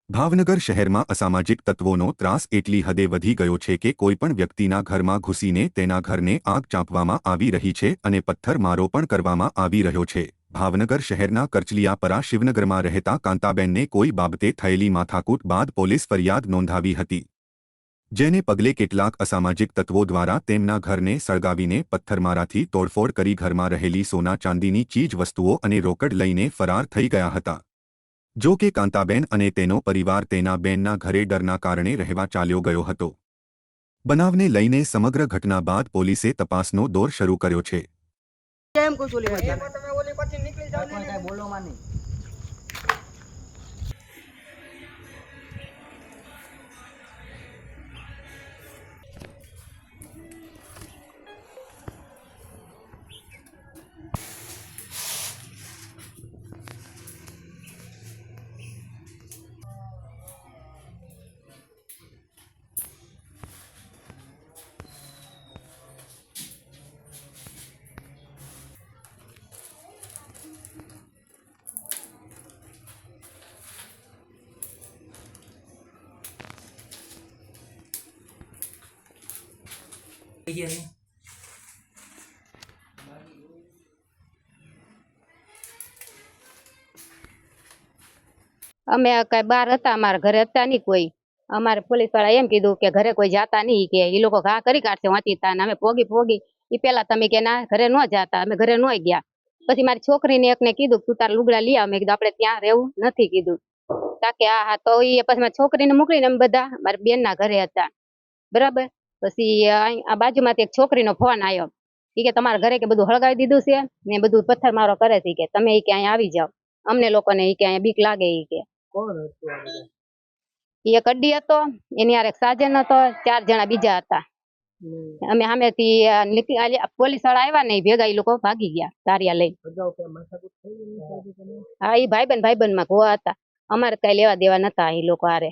ભાવનગર શહેરમાં અસામાજિક તત્વોનો ત્રાસ એટલી હદે વધી ગયો છે કે કોઈપણ વ્યક્તિના ઘરમાં ઘૂસીને તેના ઘરને આગ ચાંપવામાં આવી રહી છે અને પથ્થરમારો પણ કરવામાં આવી રહ્યો છે। ભાવનગર શહેરના કરચલીયાપરા શિવનગરમાં રહેતા કાંતાબેનને કોઈ બાબતે થયેલી માથાકૂટ બાદ પોલીસ ફરિયાદ નોંધાવી હતી, જેને પગલે કેટલાક અસામાજિક તત્વો દ્વારા તેમના ઘરને સળગાવીને પથ્થરમારાથી તોડફોડ કરી ઘરમાં રહેલી સોના ચાંદીની ચીજવસ્તુઓ અને રોકડ લઈને ફરાર થઈ ગયા હતા। જો કે કાંતાબેન અને તેનો પરિવાર તેના બેનના ઘરે ડરના કારણે રહેવા ચાલ્યો ગયો હતો। બનાવને લઈને સમગ્ર ઘટના બાદ પોલીસે તપાસનો દોર શરૂ કર્યો છે। અમે કઈ બાર હતા, અમારા ઘરે હતા નહીં કોઈ। અમારે પોલીસ વાળા એમ કીધું કે ઘરે કોઈ જાતા નહીં, કે એ લોકો ઘા કરી કાઢશે વાંચી તા। અમે પોગી એ પેલા તમે કે ના ઘરે ન જાતા, અમે ઘરે ન ગયા। પછી મારી છોકરીને એકને કીધું તું તાર લુગડા લઈ આવ। મેં કીધું આપણે ત્યાં રહેવું નથી કીધું। તાકે હા તો એ પછી મારી છોકરીને મોકલીને અમે બધા મારી બેનના ઘરે હતા, બરાબર। પછી આ બાજુમાંથી એક છોકરીનો ફોન આવ્યો, એ કે તમારા ઘરે કે બધું હળગાવી દીધું છે ને બધું પથ્થરમારો કરે છે, કે તમે કે અહીંયા આવી જાવ, અમને લોકોને એ કે અહીંયા બીક લાગે। એ કે એક અડ્ડી હતો, એની હારે એક સાજન હતો, 4 જણા બીજા હતા। અમે સામેથી પોલીસ વાળા આવ્યા ને ભેગા એ લોકો ભાગી ગયા તારિયા લઈ। હા, એ ભાઈબંધ માં ગોવા હતા, અમારે કઈ લેવા દેવા નતા એ લોકો હારે।